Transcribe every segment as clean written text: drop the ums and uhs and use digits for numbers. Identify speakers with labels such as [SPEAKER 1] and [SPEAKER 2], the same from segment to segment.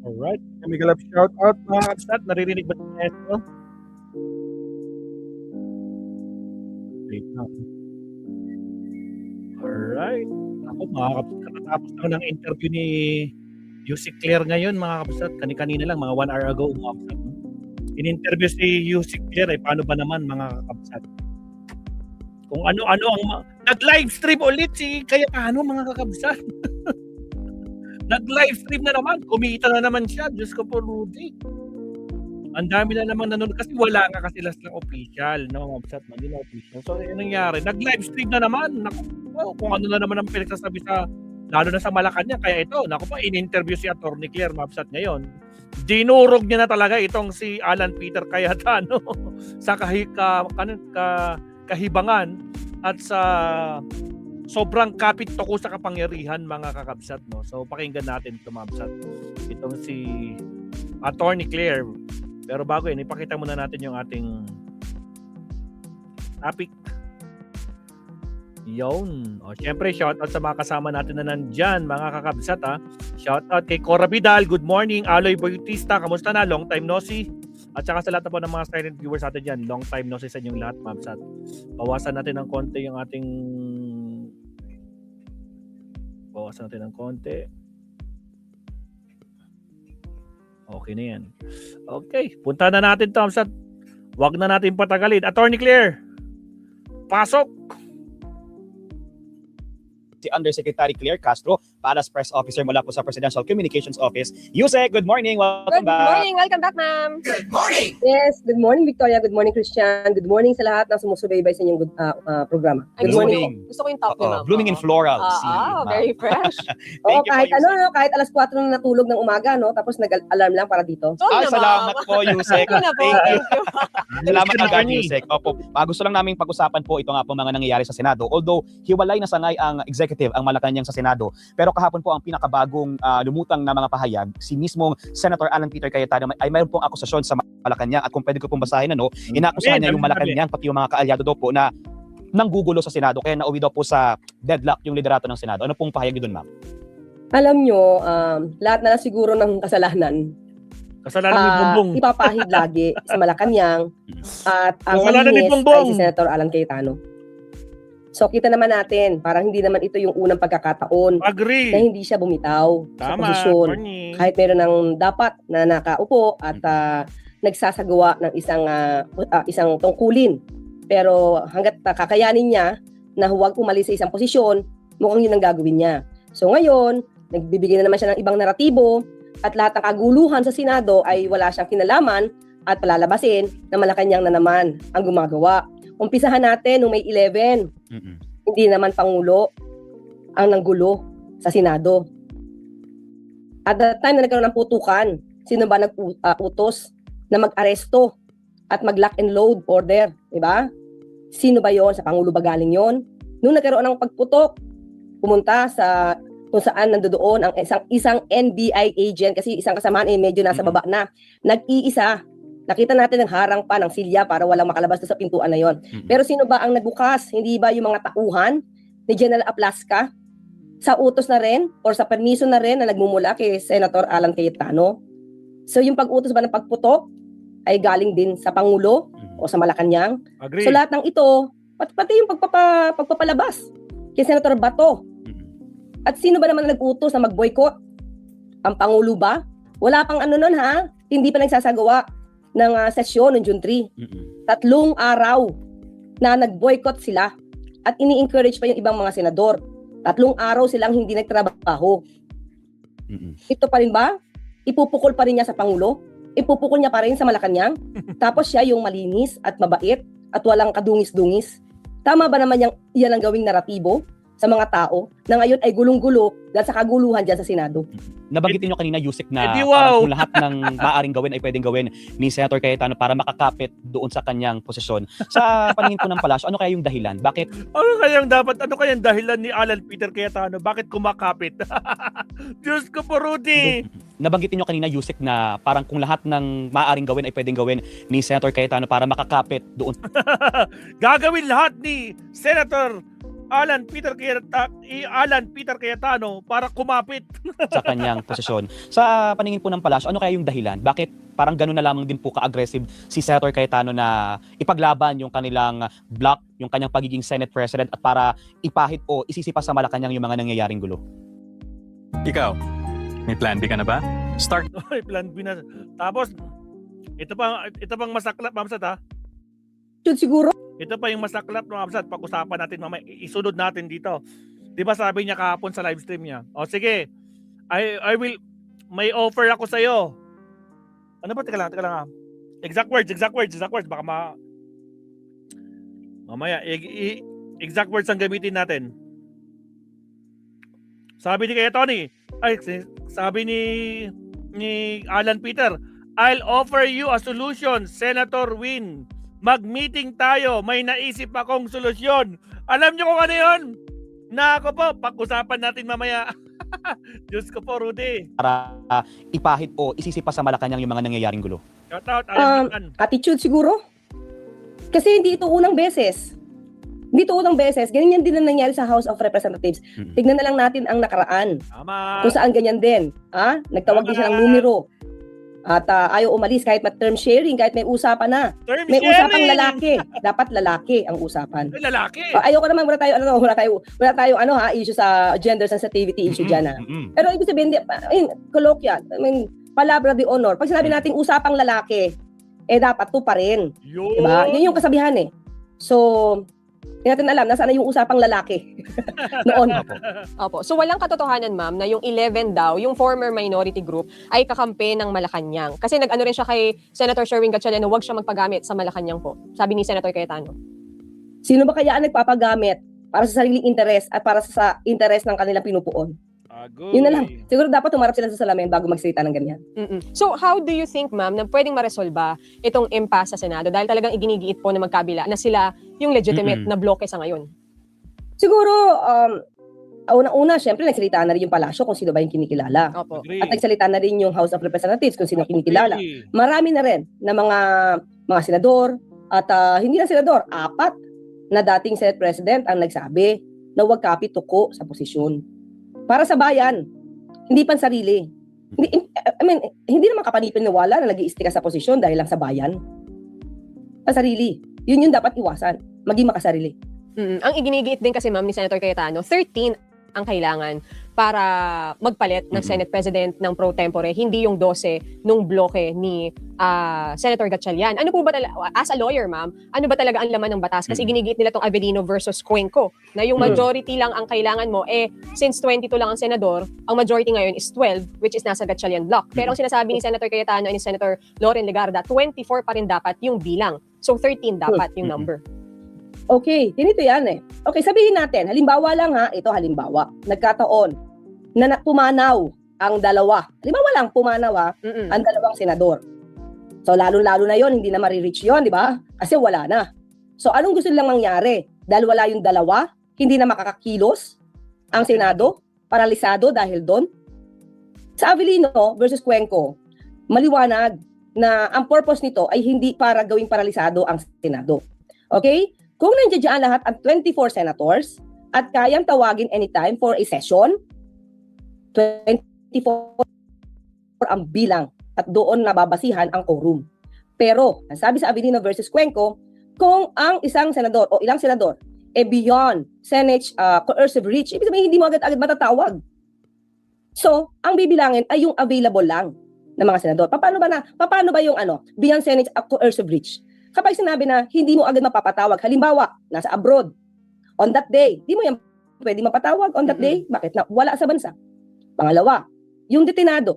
[SPEAKER 1] Alright. Miguel Love, shout out mga kabsat. Naririnig ba si Nesto? Wait lang. Alright. Ako mga kabsat, katatapos lang ng interview ni Yusik Claire ngayon mga kabsat. Kani-kanina lang, mga 1 hour ago mga kabsat. In-interview si Yusik Claire, paano ba naman mga kabsat? Kung ano-ano ang nag-livestream ulit si Cayetano mga kakabsat. Nag-livestream na naman, kumita na naman siya. Diyos ko po, Rudy. Ang dami na naman nanonood kasi wala nga kasi last lang official, no, website man din official. So ano nangyari? Nag-livestream na naman. Naku, kung ano na naman ang pinagsasabi sa lalo na sa Malacanang. Kaya ito, naku pa, in-interview si Attorney Claire Mabsat ngayon. Dinurog niya na talaga itong si Alan Peter Cayetano sa kahibangan at sa sobrang kapit toko sa kapangyarihan mga kakabsat, no. So pakinggan natin ito Mabsat. Itong si Attorney Claire. Pero bago yun, ipakita muna natin yung ating topic. Yun. O, syempre, shoutout sa mga kasama natin na nandyan, mga kakabsat, ha. Shoutout kay Cora Vidal. Good morning. Aloy Bautista. Kamusta na? Long time no see. At saka sa lahat po ng mga silent viewers natin dyan, long time no see sa inyong lahat, mabsat. Bawasan natin ng konti yung ating... Bawasan natin ng konti. Okay na yan. Okay, punta na natin to, Amsat. Wag na natin patagalin. Attorney Claire, pasok!
[SPEAKER 2] Si Undersecretary Claire Castro, Palace Press Officer mula po sa Presidential Communications Office. Yusek, good morning. Welcome back.
[SPEAKER 3] Good morning. Welcome back, ma'am.
[SPEAKER 4] Good morning!
[SPEAKER 3] Yes, good morning, Victoria. Good morning, Christian. Good morning sa lahat ng sumusubaybay sa inyong programa.
[SPEAKER 2] Good morning.
[SPEAKER 3] Gusto ko yung top ni ma'am.
[SPEAKER 2] Blooming in floral.
[SPEAKER 3] Very fresh.
[SPEAKER 2] Thank
[SPEAKER 3] Oo,
[SPEAKER 2] you
[SPEAKER 3] kahit
[SPEAKER 2] po,
[SPEAKER 3] ano, no, kahit alas 4 na natulog ng umaga, no, tapos nag-alarm lang para dito.
[SPEAKER 2] Salamat po, Yusek. Thank you. Salamat
[SPEAKER 1] Good
[SPEAKER 2] agad,
[SPEAKER 1] morning.
[SPEAKER 2] Yusek. Opo, gusto lang namin pag-usapan po ito nga po mga nangyayari sa Senado. Although, hiwalay na sangay ang executive, ang Malacanang sa Senado. Pero kahapon po ang pinakabagong lumutang na mga pahayag, si mismong Senator Alan Peter Cayetano ay mayroon pong akusasyon sa Malacanang at kung pwede ko pong basahin, inaakusahan niya yung Malacanang pati yung mga kaalyado daw po na nanggugulo sa Senado kaya nauwi daw po sa deadlock yung liderato ng Senado. Ano pong pahayag niyo doon, ma'am?
[SPEAKER 3] Alam nyo, lahat na lang siguro ng kasalanan.
[SPEAKER 1] Kasalanan ni Bongbong.
[SPEAKER 3] Ipapahid lagi sa Malacanang at ang
[SPEAKER 1] Kasalanan ni
[SPEAKER 3] malinis
[SPEAKER 1] Bongbong.
[SPEAKER 3] ay si Senator Alan Cayetano. So kita naman natin, parang hindi naman ito yung unang pagkakataon
[SPEAKER 1] Agree.
[SPEAKER 3] na hindi siya bumitaw sa
[SPEAKER 1] Tama.
[SPEAKER 3] posisyon.
[SPEAKER 1] Attorney.
[SPEAKER 3] Kahit meron ng dapat na nakaupo at nagsasagawa ng isang tungkulin. Pero hanggat kakayanin niya na huwag umalis sa isang posisyon, mukhang yun ang gagawin niya. So ngayon, nagbibigay na naman siya ng ibang naratibo at lahat ng kaguluhan sa Senado ay wala siyang kinalaman at palalabasin na Malacanang na naman ang gumagawa. Umpisahan natin noong May 11. Hindi naman Pangulo ang nanggulo sa Senado. At that time na nagkaroon ng putukan, sino ba nag-utos na mag-aresto at mag-lock and load order, di ba? Sino ba yon? Sa Pangulo ba galing yon? Nung nagkaroon ng pagputok, pumunta sa kung saan nandoon ang isang NBI agent kasi isang kasamaan medyo nasa baba na. Nag-iisa. Nakita natin ang harang pa ng silya para walang makalabas sa pintuan na yon. Pero sino ba ang nagbukas? Hindi ba yung mga tauhan ni General Aplasca sa utos na rin or sa permiso na rin na nagmumula kay Senator Alan Cayetano? So yung pag-utos ba ng pagputok ay galing din sa Pangulo o sa Malacanang?
[SPEAKER 1] Agree.
[SPEAKER 3] So lahat ng ito, pati yung pagpapalabas kay Senator Bato. At sino ba naman nag-utos na mag-boycott? Ang Pangulo ba? Wala pang ano nun ha? Hindi pa nagsasagawa ng sesyon ng June 3. 3 araw na nag-boycott sila at ini-encourage pa yung ibang mga senador. 3 araw silang hindi nagtrabaho. Ito pa rin ba? Ipupukol pa rin niya sa Pangulo? Ipupukol niya pa rin sa Malacanang? Tapos siya yung malinis at mabait at walang kadungis-dungis? Tama ba naman yan ang gawing naratibo sa mga tao na ngayon ay gulong-gulo dahil sa kaguluhan dyan sa Senado?
[SPEAKER 2] Nabanggitin nyo kanina, Yusek, na
[SPEAKER 1] Wow.
[SPEAKER 2] parang kung lahat ng maaaring gawin ay pwedeng gawin ni Senator Cayetano para makakapit doon sa kanyang posisyon. Sa paningin po ng palasyo, ano kaya yung dahilan? Bakit?
[SPEAKER 1] Ano kayang dahilan ni Alan Peter Cayetano? Bakit kumakapit? Diyos ko po, Rudy.
[SPEAKER 2] Nabanggitin nyo kanina, Yusek, na parang kung lahat ng maaaring gawin ay pwedeng gawin ni Senator Cayetano para makakapit doon.
[SPEAKER 1] Gagawin lahat ni Senator Alan Peter Cayetano para kumapit.
[SPEAKER 2] sa kanyang posisyon. Sa paningin po ng palasyo, ano kaya yung dahilan? Bakit parang gano'n na lamang din po ka-aggressive si Senator Cayetano na ipaglaban yung kanilang block, yung kanyang pagiging Senate President at para ipahid o isisipa sa Malacanang yung mga nangyayaring gulo?
[SPEAKER 4] Ikaw, may plan B ka na ba? Start.
[SPEAKER 1] May plan B na. Tapos, ito pang masaklap, Ma'am Sat, ha?
[SPEAKER 3] Should siguro.
[SPEAKER 1] Ito pa yung masaklap, Ma'am Sat, pag-usapan natin mamaya, isunod natin dito. 'Di ba sabi niya kahapon sa live stream niya? O sige, I will, may offer ako sa iyo. Ano ba? Teka lang ha. Exact words, baka mamaya, exact words ang gamitin natin. Sabi ni sabi ni Alan Peter, I'll offer you a solution, Senator Win. Mag-meeting tayo, may naisip akong solusyon. Alam niyo kung ano yun? Nako po, pag-usapan natin mamaya. Diyos ko po, Rudy.
[SPEAKER 2] Para ipahid o isisipa sa Malacanang yung mga nangyayaring gulo.
[SPEAKER 1] Shout out, Alan.
[SPEAKER 3] Attitude siguro. Kasi hindi ito unang beses. Ganyan din ang nangyari sa House of Representatives. Tignan na lang natin ang nakaraan.
[SPEAKER 1] Tama.
[SPEAKER 3] Kung saan ganyan din. Nagtawag din siya ng numero. At ayaw umalis kahit term sharing, kahit may usapan na. May usapang lalaki. Dapat lalaki ang usapan.
[SPEAKER 1] Ay, lalaki.
[SPEAKER 3] Ayoko naman, wala tayo issue sa gender sensitivity issue dyan. Pero ibig sabihin, colloquial, palabra de honor. Pag sinabi natin usapang lalaki, dapat to pa rin.
[SPEAKER 1] Yun.
[SPEAKER 3] Diba? Yun yung kasabihan eh. So, hindi natin alam, nasaan na yung usapang lalaki noon.
[SPEAKER 5] Opo. So walang katotohanan, ma'am, na yung 11 daw, yung former minority group, ay kakampi ng Malacanang. Kasi nag-ano rin siya kay Senator Sherwin Gatchalian na huwag siya magpagamit sa Malacanang po. Sabi ni Senator Cayetano.
[SPEAKER 3] Sino ba kaya ang nagpapagamit para sa sariling interes at para sa interes ng kanilang pinupuon? Yun na lang. Siguro dapat tumarap sila sa salamin bago magsalita ng ganyan.
[SPEAKER 5] So how do you think, ma'am, na pwedeng maresolba itong impasse sa Senado? Dahil talagang iginigiit po na magkabila na sila yung legitimate na bloke sa ngayon.
[SPEAKER 3] Siguro, una-una, syempre nagsalita na rin yung palasyo kung sino ba yung kinikilala.
[SPEAKER 5] Opo.
[SPEAKER 3] At nagsalita na rin yung House of Representatives kung sino kinikilala. Marami na rin na mga senador at hindi na senador, 4 na dating Senate President ang nagsabi na huwag kapituko sa posisyon. Para sa bayan, hindi pan sarili. Hindi naman kapanipaniwala na nag-iistika sa posisyon dahil lang sa bayan. Pasarili. Yun yung dapat iwasan. Maging makasarili.
[SPEAKER 5] Ang iginigiit din kasi, ma'am, ni Senator Cayetano, 13 ang kailangan para magpalit ng Senate President ng pro tempore, hindi yung 12 nung bloke ni Senator Gatchalian. Ano po ba as a lawyer, ma'am, ano ba talaga ang laman ng batas? Kasi ginigit nila tong Avellino versus Cuenco, na yung majority lang ang kailangan mo, since 22 lang ang senador, ang majority ngayon is 12, which is nasa Gatchalian block. Pero ang sinasabi ni Senator Cayetano and ni Senator Loren Legarda, 24 pa rin dapat yung bilang. So 13 dapat yung number.
[SPEAKER 3] Okay, ganito yan eh. Okay, sabihin natin, halimbawa lang ito halimbawa, nagkataon na pumanaw ang dalawa. Halimbawa lang, pumanaw ang dalawang senador. So lalo-lalo na yon, hindi na marireach yon, di ba? Kasi wala na. So anong gusto nilang mangyari? Dahil wala yung dalawa, hindi na makakakilos ang Senado, paralisado dahil doon. Sa Avellino versus Cuenco, maliwanag na ang purpose nito ay hindi para gawing paralisado ang Senado. Okay? Kung nandiyan dyan lahat ang 24 senators at kayang tawagin anytime for a session, 24 ang bilang at doon nababasihan ang quorum. Pero, ang sabi sa Avellino versus Cuenco, kung ang isang senador o ilang senador beyond Senate coercive reach, ibig sabihin hindi mo agad-agad matatawag. So, ang bibilangin ay yung available lang ng mga senador. Paano ba yung beyond Senate coercive reach? Kapag sinabi na hindi mo agad mapapatawag, halimbawa, nasa abroad, on that day, di mo yan pwede mapatawag on that day. Bakit? Wala sa bansa. Pangalawa, yung detained.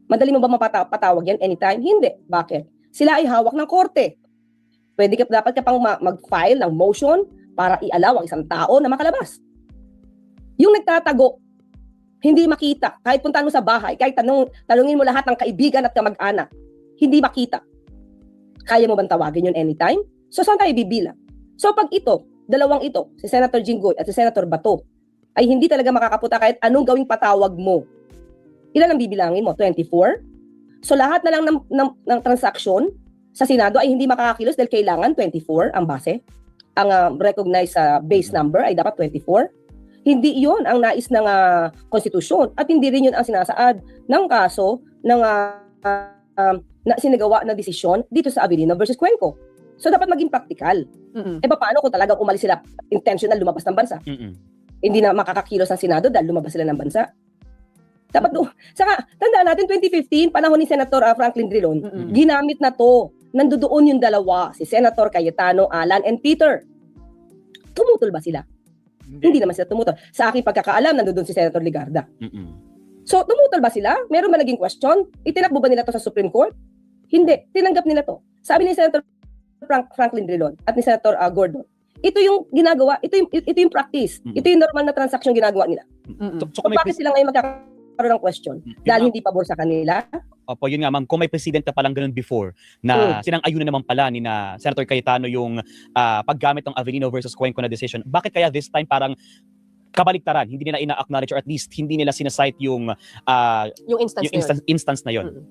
[SPEAKER 3] Madali mo ba mapatawag yan anytime? Hindi. Bakit? Sila ay hawak ng korte. Dapat ka pang mag-file ng motion para i-allow ang isang tao na makalabas. Yung nagtatago, hindi makita. Kahit puntahan mo sa bahay, kahit talungin mo lahat ng kaibigan at kamag-anak, hindi makita. Kaya mo bang tawagin yun anytime? So, saan tayo bibilang? So, pag dalawang ito, si Senator Jinggoy at si Senator Bato, ay hindi talaga makakaputa kahit anong gawing patawag mo. Ilan ang bibilangin mo? 24? So, lahat na lang ng transaksyon sa Senado ay hindi makakakilos dahil kailangan 24 ang base. ang recognized base number ay dapat 24. Hindi iyon ang nais ng konstitusyon at hindi rin yun ang sinasaad ng kaso ng na sinagawa na desisyon dito sa Avelino versus Cuenco. So dapat maging practical. Paano kung talagang umalis sila intentional lumabas ng bansa? Hindi na makakakilos ang Senado dahil lumabas sila ng bansa. Dapat saka tandaan natin 2015 panahon ni Senator Franklin Drilon, ginamit na to. Nandoon yung dalawa, si Senator Cayetano, Alan and Peter. Tumutol ba sila? Hindi naman sila tumutol. Sa aking pagkakaalam, nandoon si Senator Ligarda. So, tumutol ba sila? Meron ba naging question? Itinakbo ba nila to sa Supreme Court? Hindi. Tinanggap nila to. Sabi ni Senator Franklin Drilon at ni Senator Gordon, ito yung ginagawa, ito yung practice. Ito yung normal na transaction ginagawa nila. So, bakit sila ngayon magkakaroon ng question? Dahil hindi pabor sa kanila?
[SPEAKER 2] Opo, yun nga ma'am, kung may presidente pa lang ganun before na sinang-ayunan naman pala ni na Senator Cayetano yung paggamit ng Avelino versus Cuenco na decision, bakit kaya this time parang kabaliktaran, hindi nila ina-acknowledge or at least hindi nila sinasite yung instance na yun?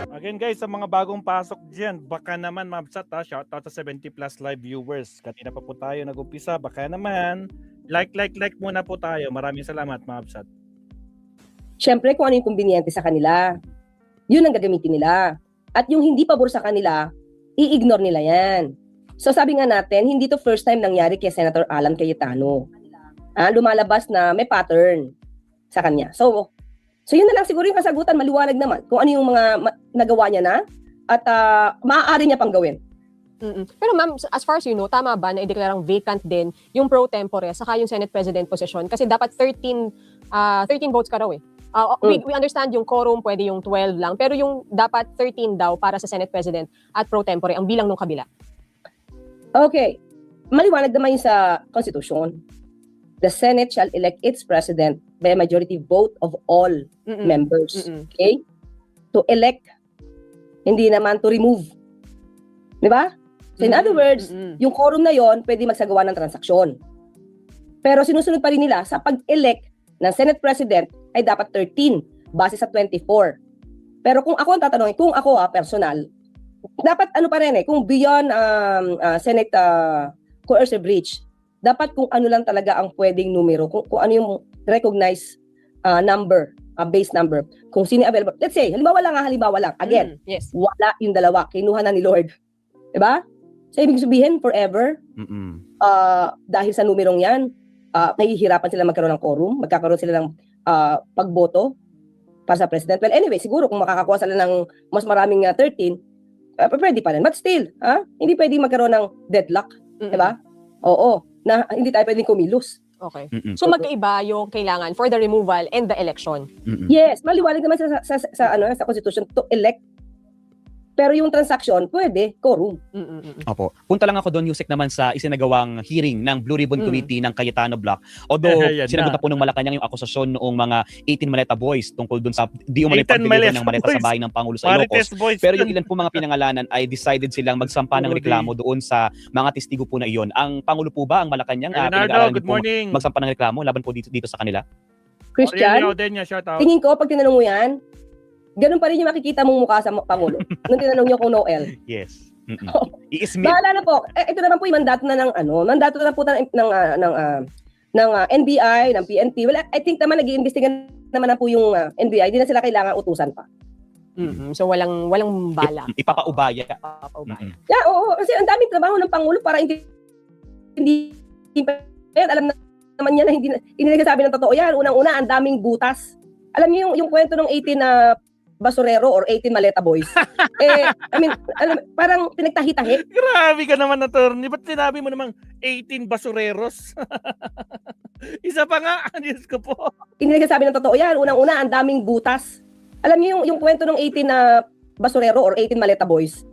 [SPEAKER 1] Again guys, sa mga bagong pasok dyan, baka naman mabsat shoutout sa 70 plus live viewers. Kanina pa po tayo nag-umpisa, baka naman like muna po tayo. Maraming salamat mabsat.
[SPEAKER 3] Siyempre, kung ano yung kumbiniyente sa kanila, yun ang gagamitin nila. At yung hindi pabor sa kanila, i-ignore nila yan. So sabi nga natin, hindi to first time nangyari kay Senator Alan Cayetano. Lumalabas na may pattern sa kanya. So yun na lang siguro yung kasagutan, maliwanag naman kung ano yung mga nagawa niya na at maaari niya pang gawin.
[SPEAKER 5] Pero ma'am, as far as you know, tama ba na ideklarang vacant din yung pro tempore saka yung Senate President position? Kasi dapat 13 votes ka raw eh. We understand yung quorum pwede yung 12 lang, pero yung dapat 13 daw para sa Senate President at pro tempore ang bilang ng kabila.
[SPEAKER 3] Okay. Maliwanag naman yun sa Constitution. The Senate shall elect its president by a majority vote of all members. Okay? To elect, hindi naman to remove. Di ba? So in other words, yung quorum na yon pwede magsagawa ng transaksyon. Pero sinusunod pa rin nila sa pag-elect ng Senate President ay dapat 13 base sa 24. Pero kung ako ang tatanungin, kung ako personal, dapat ano pa rin kung beyond Senate coercive breach, dapat kung ano lang talaga ang pwedeng numero, kung ano yung recognized number, base number, kung sino available. Let's say, halimbawa lang, again, wala yung dalawa, kinuha na ni Lord. Diba? So, ibig sabihin, forever, dahil sa numerong yan, nahihirapan sila magkaroon ng quorum, magkakaroon sila ng pagboto para sa president. Well, anyway, siguro kung makakakuha sila ng mas maraming 13, pwede pa rin. But still, hindi pwede magkaroon ng deadlock. Diba? Oo. Na hindi tayo pwedeng kumilos.
[SPEAKER 5] Okay. So magkaiba yung kailangan for the removal and the election.
[SPEAKER 3] Yes, maliwanag naman sa Constitution to elect. Pero yung transaction, pwede, quorum.
[SPEAKER 2] Opo. Punta lang ako doon, Yusek, naman sa isinagawang hearing ng Blue Ribbon Committee ng Cayetano Block. Although, sinagot na po ng Malacanang yung akusasyon noong mga 18 Maleta Boys tungkol doon sa di umano'y pagdeliver ng maleta sa bahay ng Pangulo sa Ilocos. Pero yung ilan po mga pinangalanan ay decided silang magsampa ng reklamo doon sa mga testigo po na iyon. Ang Pangulo po ba, ang Malacanang, pinag-aaralan din po magsampa ng reklamo laban po dito sa kanila?
[SPEAKER 3] Christian, tingin ko, pag tinanong mo yan, ganun pa rin yung makikita mong mukha sa Pangulo. Nung tinanong niyo kung Noel.
[SPEAKER 2] Yes.
[SPEAKER 3] Bahala na po. Ito naman po yung mandato na mandato na po ng NBI, ng PNP. Well, I think naman nag-iimbestiga naman na po yung NBI. Hindi na sila kailangan utusan pa.
[SPEAKER 5] So walang bala.
[SPEAKER 2] Ipapaubaya.
[SPEAKER 3] Yeah, oo. Kasi ang daming trabaho ng Pangulo para hindi alam naman niya na hindi nagsasabi ng totoo yan. Unang-una, ang daming butas. Alam niyo yung kwento ng 18 na basurero or 18 Maleta Boys. Parang pinagtahi-tahi.
[SPEAKER 1] Grabe ka naman, attorney. Ba't sinabi mo namang 18 basureros? Isa pa nga, Diyos ko po.
[SPEAKER 3] Hindi nagsasabi ng totoo yan. Unang-una, ang daming butas. Alam niyo yung kwento ng 18 na basurero or 18 Maleta Boys.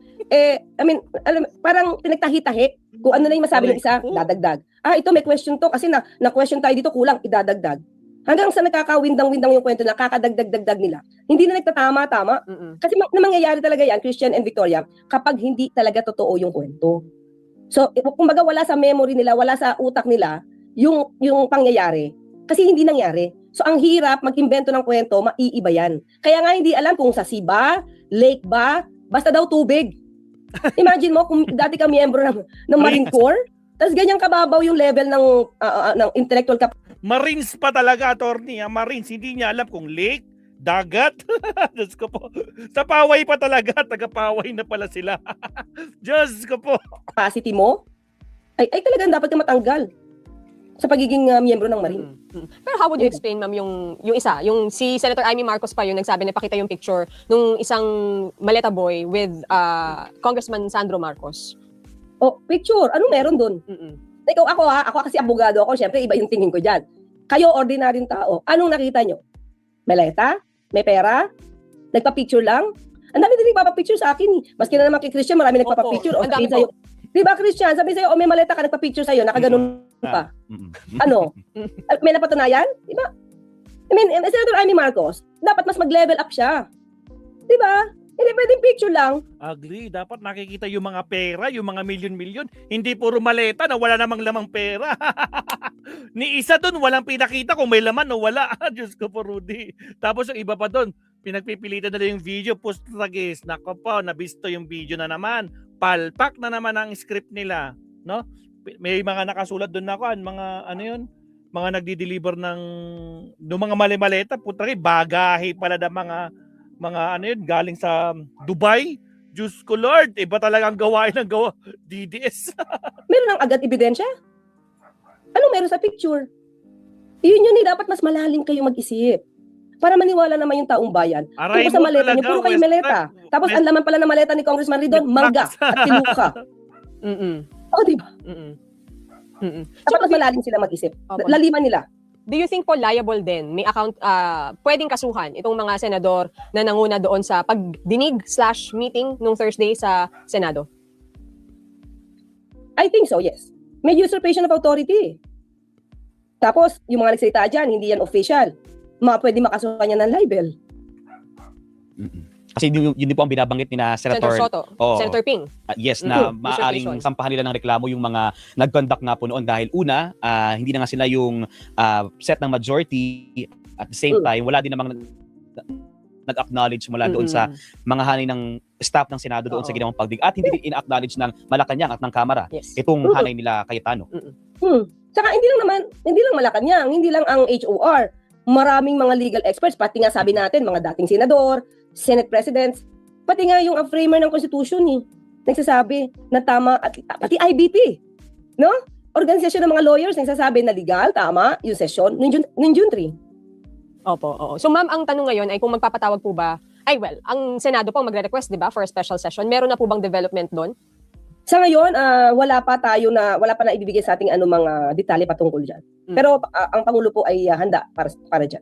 [SPEAKER 3] Parang pinagtahi-tahi. Kung ano na yung masabi ng isa, dadagdag. Ito may question to kasi na-question tayo dito, kulang, idadagdag. Hanggang sa nakakawindang-windang yung kwento na kakadagdag-dagdag nila. Hindi na nagtatama-tama. Kasi mangyayari talaga yan, Christian and Victoria, kapag hindi talaga totoo yung kwento. So, kumbaga wala sa memory nila, wala sa utak nila, yung pangyayari. Kasi hindi nangyari. So, ang hirap mag-imbento ng kwento, maiiba yan. Kaya nga hindi alam kung sa sea ba, lake ba, basta daw tubig. Imagine mo kung dati ka miyembro ng Marine Corps, tapos ganyan kababaw yung level ng intellectual
[SPEAKER 1] Marines pa talaga, attorney. Marines, hindi niya alam kung lake, dagat. Diyos ko po. Sa paway pa talaga. Taga-paway na pala sila. Diyos ko po.
[SPEAKER 3] capacity mo, ay talagang dapat ka matanggal sa pagiging miyembro ng Marine.
[SPEAKER 5] Pero how would you explain, ma'am, yung isa, yung si Senator Amy Marcos pa yung nagsabi na pakita yung picture nung isang maleta boy with Congressman Sandro Marcos?
[SPEAKER 3] O, picture, anong meron dun?
[SPEAKER 5] Mm-mm.
[SPEAKER 3] Ako kasi abogado ako, syempre iba yung tingin ko dyan. Kayo, ordinaryong tao, anong nakita nyo? Maleta? May pera? Nagpa-picture lang? Ang dami din nagpapapicture sa akin. Maski na naman kay Christian, marami nagpapapicture. O,
[SPEAKER 5] ang dami
[SPEAKER 3] sabihin sa'yo, di ba Christian, sabihin sa'yo, may maleta ka, nagpa-picture sa'yo, nakaganon pa. Ano? May napatunayan? Di ba? I mean, Senator Amy Marcos, dapat mas mag-level up siya. Di ba? Hindi pwedeng picture lang.
[SPEAKER 1] Agree. Dapat nakikita yung mga pera, yung mga milyon-milyon. Hindi puro maleta na wala namang lamang pera. Ni isa doon, walang pinakita kung may laman o wala. Diyos ko po, Rudy. Tapos yung iba pa doon, pinagpipilitan na yung video, post tragis. Nako po, nabisto yung video na naman. Palpak na naman ang script nila. No? May mga nakasulat doon na mga ano yun, mga nagdi-deliver ng mga mali-maleta. Putragi, bagahe pala na mga ano yun, galing sa Dubai. Diyos ko Lord, iba talaga ang gawain ng DDS.
[SPEAKER 3] Meron ng agad ebidensya? Ano meron sa picture? Yun dapat mas malalim kayo mag-isip. Para maniwala naman yung taong bayan.
[SPEAKER 1] Aray
[SPEAKER 3] Kung sa
[SPEAKER 1] mo
[SPEAKER 3] maleta niyo,
[SPEAKER 1] talaga,
[SPEAKER 3] puro kayo
[SPEAKER 1] West
[SPEAKER 3] maleta. Tapos
[SPEAKER 1] West-
[SPEAKER 3] ang laman pala ng maleta ni Congressman Ridon, mangga at tinuka.
[SPEAKER 5] Mm-mm.
[SPEAKER 3] O, di ba?
[SPEAKER 5] Mm-mm. Mm-mm.
[SPEAKER 3] Dapat mas malalim sila mag-isip.
[SPEAKER 5] Opo.
[SPEAKER 3] Laliman nila.
[SPEAKER 5] Do you think po liable din, may account, pwedeng kasuhan itong mga senador na nanguna doon sa pagdinig/meeting nung Thursday sa Senado?
[SPEAKER 3] I think so, yes. May usurpation of authority. Tapos, yung mga nagsalita dyan, hindi yan official. Pwede makasuhan yan ng libel.
[SPEAKER 2] Kasi yun din po ang binabanggit ni na
[SPEAKER 5] Senator
[SPEAKER 2] Senator
[SPEAKER 5] Soto,
[SPEAKER 2] Oo.
[SPEAKER 5] Senator Ping.
[SPEAKER 2] Yes, na
[SPEAKER 5] Mhm.
[SPEAKER 2] maaaring
[SPEAKER 5] Usurpation.
[SPEAKER 2] sampahan nila ng reklamo yung mga nag-conduct nga po noon dahil una, hindi na nga sila yung set ng majority, at the same time, wala din namang nag-acknowledge mula doon sa mga hanay ng staff ng Senado doon sa
[SPEAKER 5] Oo.
[SPEAKER 2] ginawang pagdig at hindi din in-acknowledge ng Malacanang at ng Kamara
[SPEAKER 5] Yes.
[SPEAKER 2] itong hanay nila Cayetano.
[SPEAKER 3] Saka hindi lang Malacanang, hindi lang ang HOR. Maraming mga legal experts, pati nga sabi natin, mga dating senador, Senate presidents, pati nga yung framer ng Constitution nagsasabi na tama, at pati IBP, no? Organisasyon ng mga lawyers nagsasabi na legal, tama, yung session, ng June 3.
[SPEAKER 5] Opo, oo. So ma'am, ang tanong ngayon ay kung magpapatawag po ba, ang Senado po magre-request, di ba, for a special session. Meron na po bang development doon?
[SPEAKER 3] Sa ngayon, wala pa na ibibigay sa ating mga detalye patungkol dyan. Pero ang Pangulo po ay handa para dyan.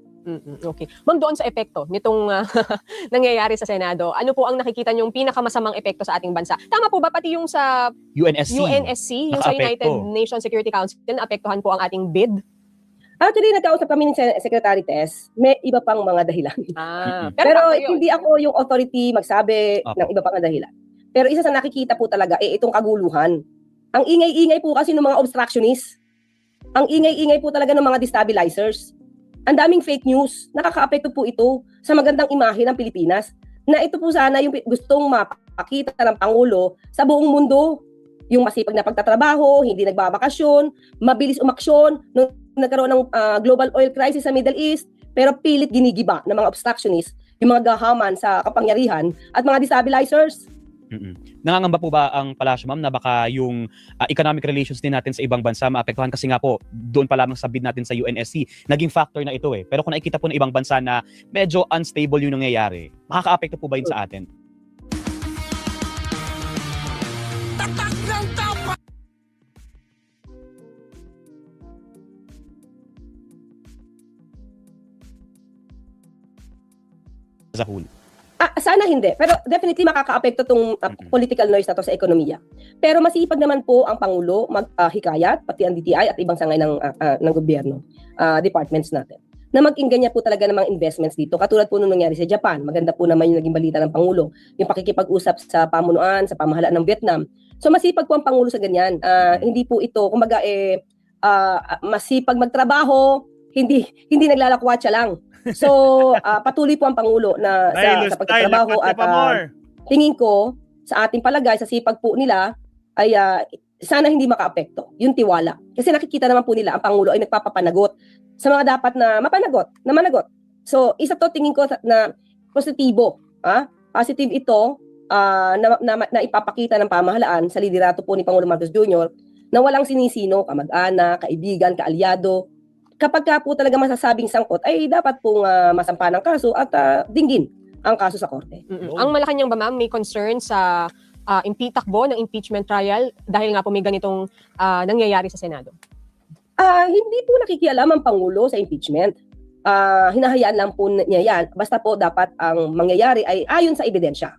[SPEAKER 5] Okay. Ma'am, doon sa epekto nitong nangyayari sa Senado, ano po ang nakikita niyong pinakamasamang epekto sa ating bansa? Tama po ba pati yung sa
[SPEAKER 2] UNSC.
[SPEAKER 5] yung sa United
[SPEAKER 2] Nakaapekto.
[SPEAKER 5] Nations Security Council, naapektuhan po ang ating bid?
[SPEAKER 3] Actually, nagkausap kami ni Secretary Tess, may iba pang mga dahilan. Pero
[SPEAKER 5] tama yun.
[SPEAKER 3] hindi ako yung authority magsabi ng iba pang dahilan. Pero isa sa nakikita po talaga, itong kaguluhan. Ang ingay-ingay po kasi ng mga obstructionists. Ang ingay-ingay po talaga ng mga destabilizers. Ang daming fake news. Nakakaapekto po ito sa magandang imahe ng Pilipinas. Na ito po sana yung gustong mapakita ng Pangulo sa buong mundo. Yung masipag na pagtatrabaho, hindi nagbabakasyon, mabilis umaksyon, nung nagkaroon ng global oil crisis sa Middle East, pero pilit ginigiba ng mga obstructionists, yung mga gahaman sa kapangyarihan at mga destabilizers.
[SPEAKER 2] Nangangamba po ba ang palasyo, ma'am, na baka yung economic relations din natin sa ibang bansa maapektuhan? Kasi nga po, doon pa lamang sa bid natin sa UNSC, naging factor na ito eh. Pero kung nakikita po ng ibang bansa na medyo unstable yung nangyayari, makakaapekto po ba yun sa atin? Sa huli.
[SPEAKER 3] Sana hindi. Pero definitely makakaapekto itong political noise na to sa ekonomiya. Pero masipag naman po ang Pangulo maghikayat, pati ang DTI at ibang sangay ng gobyerno, departments natin, na mag-inggan niya po talaga ng mga investments dito. Katulad po nung nangyari sa Japan. Maganda po naman yung naging balita ng Pangulo. Yung pakikipag-usap sa pamunuan, sa pamahalaan ng Vietnam. So masipag po ang Pangulo sa ganyan. Hindi po ito, kumbaga masipag magtrabaho, hindi naglalakwatsa lang. So, patuloy po ang Pangulo na sa pagtatrabaho at tingin ko, sa ating palagay, sa sipag po nila, ay sana hindi makaapekto yung tiwala. Kasi nakikita naman po nila ang Pangulo ay nagpapapanagot sa mga dapat na managot. So, isa to tingin ko na positibo. Positive ito na ipapakita ng pamahalaan sa liderato po ni Pangulo Marcos Jr. na walang sinisino, kamag-anak, kaibigan, kaalyado. Kapag ka po talaga masasabing sangkot, ay dapat pong masampa ng kaso at dinggin ang kaso sa korte.
[SPEAKER 5] Ang Malacanang ba, ma'am, may concern sa takbo ng impeachment trial dahil nga po may ganitong nangyayari sa Senado?
[SPEAKER 3] Hindi po nakikialam ang Pangulo sa impeachment. Hinahayaan lang po niya yan. Basta po dapat ang mangyayari ay ayon sa ebidensya.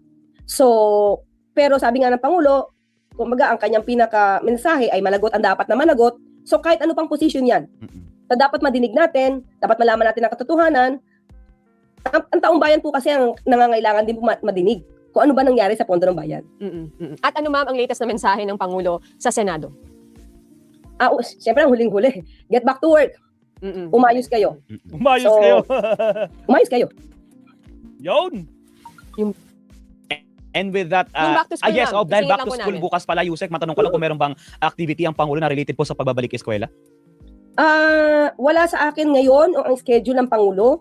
[SPEAKER 3] So, pero sabi nga ng Pangulo, kumbaga ang kanyang pinaka-mensahe ay managot ang dapat na managot. So kahit ano pang position yan, na dapat madinig natin, dapat malaman natin ang katotohanan. Ang taong bayan po kasi ang nangangailangan din po madinig kung ano ba nangyari sa pondo ng bayan.
[SPEAKER 5] At ano, ma'am, ang latest na mensahe ng Pangulo sa Senado?
[SPEAKER 3] Siyempre ang huling-huli, get back to work. Umayos kayo.
[SPEAKER 1] Umayos
[SPEAKER 3] So,
[SPEAKER 1] kayo.
[SPEAKER 3] Umayos kayo.
[SPEAKER 1] Yun.
[SPEAKER 2] And with that,
[SPEAKER 5] Yung back to school,
[SPEAKER 2] yes,
[SPEAKER 5] ma'am.
[SPEAKER 2] dahil
[SPEAKER 5] Isingit
[SPEAKER 2] back
[SPEAKER 5] lang
[SPEAKER 2] to
[SPEAKER 5] po
[SPEAKER 2] school
[SPEAKER 5] namin.
[SPEAKER 2] bukas pala, Yusek, matanong ko lang kung meron bang activity ang Pangulo na related po sa pagbabalik eskwela?
[SPEAKER 3] Wala sa akin ngayon ang schedule ng Pangulo.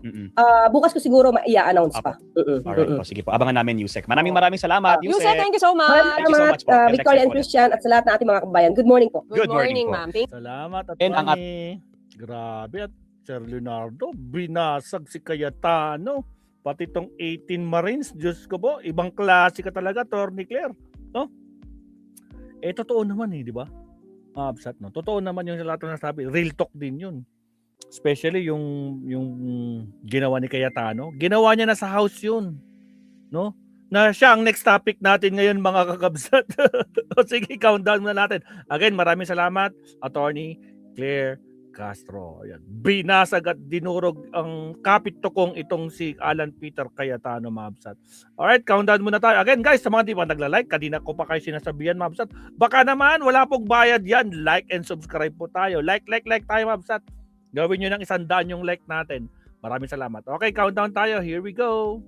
[SPEAKER 3] Bukas ko siguro maia-announce pa.
[SPEAKER 2] Alright, po, sige po. Abangan namin, Yusek. Maraming salamat,
[SPEAKER 5] Yusek,
[SPEAKER 2] Yusek.
[SPEAKER 5] thank you so much.
[SPEAKER 3] Maraming
[SPEAKER 2] Thank you so
[SPEAKER 3] salamat,
[SPEAKER 2] much po. Your
[SPEAKER 3] Victoria and
[SPEAKER 2] next
[SPEAKER 3] Christian, at sa lahat ng ating mga kabayan. Good morning po.
[SPEAKER 2] Good morning po.
[SPEAKER 5] ma'am. Thank
[SPEAKER 1] Salamat at
[SPEAKER 2] And ang
[SPEAKER 1] grabe at Sir Leonardo, binasag si Cayetano. Pati tong 18 Marines, Diyos ko po, ibang klase ka talaga, Atty. Claire. No? Totoo naman di ba? Absat, no? Totoo naman yung lahat na sabi. Real talk din yun. Especially yung ginawa ni Cayetano. Ginawa niya na sa house yun. No? Na siya ang next topic natin ngayon, mga kakabsat. O sige, countdown muna natin. Again, maraming salamat, Atty. Claire Castro. Ayan. Binasag at dinurog ang kapit-tukong itong si Alan Peter Cayetano, mabsat. Alright, countdown muna tayo. Again, guys, sa mga di pa nagla-like, kanina ko pa kayo sinasabihan, mabsat. Baka naman, wala pong bayad yan. Like and subscribe po tayo. Like tayo, mabsat. Gawin nyo ng 100 yung like natin. Maraming salamat. Okay, countdown tayo. Here we go.